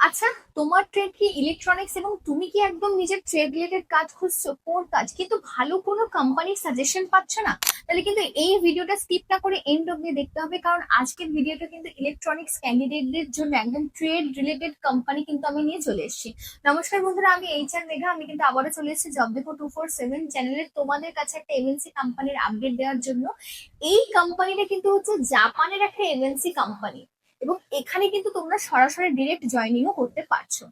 আচ্ছা, তোমার ট্রেড কি ইলেকট্রনিক্স এবং তুমি কি একদম নিজের ট্রেড রিলেটেড কাজ খুঁজছো? কোন কাজ কিন্তু ভালো কোনো কোম্পানির সাজেশন পাচ্ছ না? তাহলে কিন্তু এই ভিডিওটা স্কিপ না করে এন্ড অব্দি দেখতে হবে, কারণ আজকের ভিডিওটা কিন্তু ইলেকট্রনিক্স ক্যান্ডিডেটদের জন্য একদম ট্রেড রিলেটেড কোম্পানি কিন্তু আমি নিয়ে চলে এসেছি। নমস্কার বন্ধুরা, আমি HR মেঘা। আমি কিন্তু আবারও চলে এসেছি জব দেখো 247 চ্যানেলে তোমাদের কাছে একটা এমএনসি কোম্পানির আপডেট দেওয়ার জন্য। এই কোম্পানিটা কিন্তু হচ্ছে জাপানের একটা এমএনসি কোম্পানি, এবং এখানে কিন্তু তোমরা সরাসরি ডিরেক্ট জয়নিংও করতে পারছো।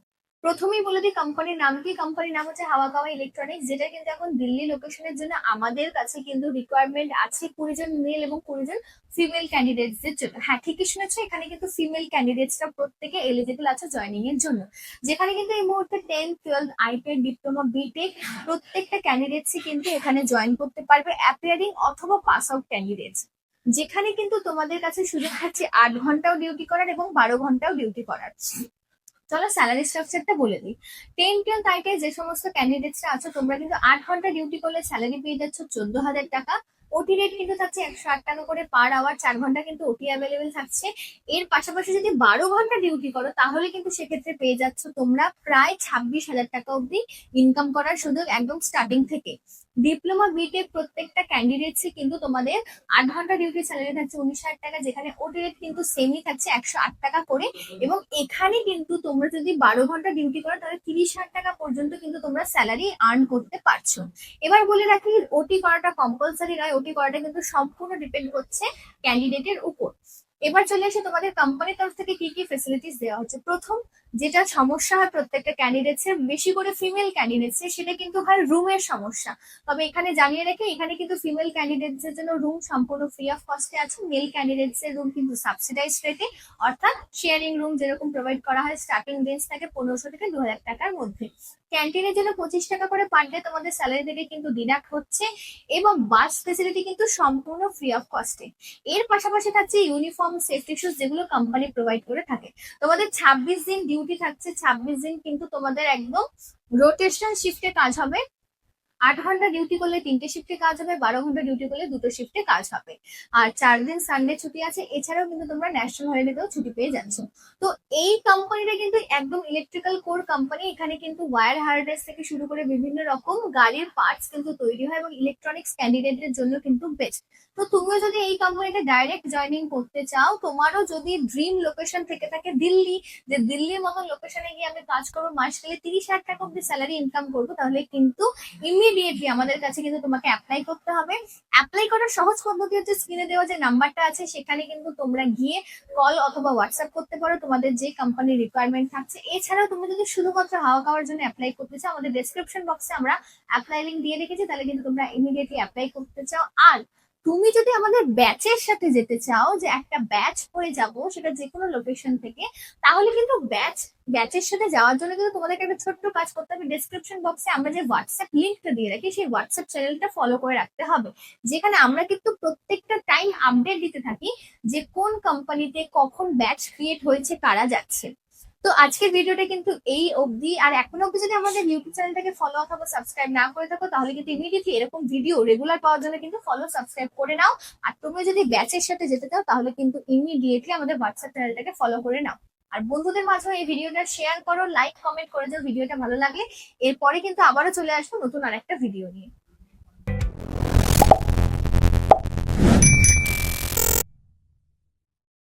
প্রথমেই বলে দিই কোম্পানির নাম কি। কোম্পানির নাম হচ্ছে হাওয়াকাওয়া ইলেকট্রনিক্স, যেটা কিন্তু এখন দিল্লি লোকেশনের জন্য আমাদের কাছে কিন্তু রিকোয়ারমেন্ট আছে 20 জন মেল এবং 20 জন ফিমেল ক্যান্ডিডেটসদের জন্য। হ্যাঁ, ঠিকই শুনেছো, এখানে কিন্তু ফিমেল ক্যান্ডিডেটসরা প্রত্যেকে এলিজিবল আছে জয়নিং এর জন্য। যেখানে কিন্তু এই মুহূর্তে 10, 12, আইটেক, ডিপ্লোমা, বিটেক প্রত্যেকটা ক্যান্ডিডেটসই কিন্তু এখানে জয়েন করতে পারবে, অ্যাপিয়ারিং অথবা পাস আউট ক্যান্ডিডেটস। যেখানে কিন্তু তোমাদের কাছে সুযোগ থাকছে 8 ঘন্টাও ডিউটি করার এবং 12 ঘন্টাও ডিউটি করার। চলো স্যালারি স্ট্রাকচারটা বলে দিই। 10, 12 যে সমস্ত ক্যান্ডিডেটসরা আছো, তোমরা কিন্তু 8 ঘন্টা ডিউটি করলে স্যালারি পেয়ে যাচ্ছ 14,000 টাকা। ওটি রেট কিন্তু থাকছে 108 টাকা করে পার আওয়ার, 4 ঘন্টা কিন্তু ওটি অ্যাভেলেবেল থাকছে। এর পাশাপাশি যদি 12 ঘন্টা ডিউটি করো তাহলে কিন্তু সেক্ষেত্রে পেয়ে যাচ্ছ তোমরা প্রায় 26,000 টাকা অব্দি ইনকাম করার সুযোগ একদম স্টার্টিং থেকে। ডিপ্লোমা বিটেক প্রত্যেকটা ক্যান্ডিডেটসই কিন্তু তোমাদের 8 ঘন্টা ডিউটি স্যালারি থাকছে 19,000 টাকা, যেখানে ওটি রেট কিন্তু সেমই থাকছে 108 টাকা করে। এবং এখানে কিন্তু তোমরা যদি 12 ঘন্টা ডিউটি করো তাহলে 30,000 টাকা পর্যন্ত কিন্তু তোমরা স্যালারি আর্ন করতে পারছো। এবার বলে রাখি, ওটি করাটা কম্পালসারি নয়, ওটি করাটা কিন্তু সম্পূর্ণ ডিপেন্ড করছে ক্যান্ডিডেটের উপর। এবার চলে আসে তোমাদের কোম্পানির তরফ থেকে কি কি ফেসিলিটিস দেওয়া হচ্ছে। প্রথম যেটা সমস্যা হয় প্রত্যেকটা ক্যান্ডিডেটস এর, বেশি করে ফিমেল ক্যান্ডিডেটস এর, সেটা কিন্তু হয় রুমের সমস্যা। তবে এখানে জানিয়ে রেখে, এখানে কিন্তু ফিমেল ক্যান্ডিডেটস এর জন্য রুম সম্পূর্ণ ফ্রি অফ কস্টে আছে। মেল ক্যান্ডিডেটস এর রুম কিন্তু সাবসিডাইজ রেটে, অর্থাৎ শেয়ারিং রুম যেরকম প্রোভাইড করা হয়, স্টার্টিং রেঞ্জ থাকে 1500 থেকে 2,000 টাকার মধ্যে। ক্যান্টিনের জন্য 25 টাকা করে পার ডে তোমাদের স্যালারি থেকে কিন্তু ডিডাক্ট হচ্ছে, এবং বাস ফেসিলিটি কিন্তু সম্পূর্ণ ফ্রি অফ কস্টে। এর পাশাপাশি থাকছে ইউনিফর্ম, সেফটি শুজ, যেগুলো কোম্পানি প্রোভাইড করে থাকে। তোমাদের 26 দিন ডিউটি থাকছে, 26 দিন কিন্তু তোমাদের একদম রোটেশন শিফটে কাজ হবে। 8 ঘন্টা ডিউটি করলে 3টে শিফটে কাজ হবে, 12 ঘন্টা ডিউটি করলে 2টো শিফটে কাজ হবে। আর 4 দিন সানডে ছুটি আছে। এছাড়াও কিন্তু তোমরা ন্যাশনাল হলিডেতেও ছুটি পেয়ে যাচ্ছ। তো এই কোম্পানিটা কিন্তু একদম ইলেকট্রিক্যাল কোর কোম্পানি। এখানে কিন্তু ওয়্যার হার্নেস থেকে শুরু করে বিভিন্ন রকম গাড়ির পার্টস কিন্তু তৈরি হয়, এবং ইলেকট্রনিক্স ক্যান্ডিডেটদের জন্য কিন্তু বেস্ট। তো তুমিও যদি এই কোম্পানিতে ডাইরেক্ট জয়নিং করতে চাও, তোমারও যদি ড্রিম লোকেশন থেকে থাকে দিল্লি, যে দিল্লির মতো লোকেশনে গিয়ে আমি কাজ করবো, মাস গেলে 30,000 টাকা অব্দি স্যালারি ইনকাম করবো, তাহলে কিন্তু ইমিডিয়েটলি আমাদের কাছে কিন্তু তোমাকে অ্যাপ্লাই করতে হবে। অ্যাপ্লাই করার সহজ পদ্ধতি হচ্ছে স্ক্রিনে দেওয়া যে নাম্বারটা আছে, সেখানে কিন্তু তোমরা গিয়ে কল অথবা হোয়াটসঅ্যাপ করতে পারো তোমাদের যে কোম্পানির রিকোয়ারমেন্ট থাকছে। এছাড়াও তুমি যদি শুধুমাত্র হাওয়া খাওয়ার জন্য অ্যাপ্লাই করতে চাও, আমাদের ডেসক্রিপশন বক্সে আমরা অ্যাপ্লাই লিঙ্ক দিয়ে রেখেছি, তাহলে কিন্তু তোমরা ইমিডিয়েটলি অ্যাপ্লাই করতে চাও। আর তুমি যদি আমাদের ব্যাচের সাথে যেতে চাও, যে একটা ব্যাচ হয়ে যাব সেটা যে কোনো লোকেশন থেকে, তাহলে কিন্তু ব্যাচের সাথে যাওয়ার জন্য কিন্তু তোমাদেরকে একটা ছোট্ট কাজ করতে হবে। ডেসক্রিপশন বক্সে আমরা যে হোয়াটসঅ্যাপ লিঙ্কটা দিয়ে রাখি, সেই হোয়াটসঅ্যাপ চ্যানেলটা ফলো করে রাখতে হবে, যেখানে আমরা কিন্তু প্রত্যেকটা টাইম আপডেট দিতে থাকি যে কোন কোম্পানিতে কখন ব্যাচ ক্রিয়েট হয়েছে, কারা যাচ্ছে। তো আজকের ভিডিওটা কিন্তু এই অবধি। আর এখন অবধি যদি আমাদের ইউটিউব চ্যানেলটাকে ফলো অথবা সাবস্ক্রাইব না করে থাকো, তাহলে কিন্তু ইমিডিয়েটলি এরকম ভিডিও রেগুলার পাওয়ার জন্য কিন্তু ফলো সাবস্ক্রাইব করে নাও। আর তুমি যদি ব্যাচের সাথে যেতে চাও, তাহলে কিন্তু ইমিডিয়েটলি আমাদের হোয়াটসঅ্যাপ চ্যানেলটাকে ফলো করে নাও। আর বন্ধুদের মাঝে এই ভিডিওটা শেয়ার করো, লাইক কমেন্ট করে যাও ভিডিওটা ভালো লাগলে। এরপরে কিন্তু আবারও চলে আসবো নতুন আরেকটা ভিডিও নিয়ে।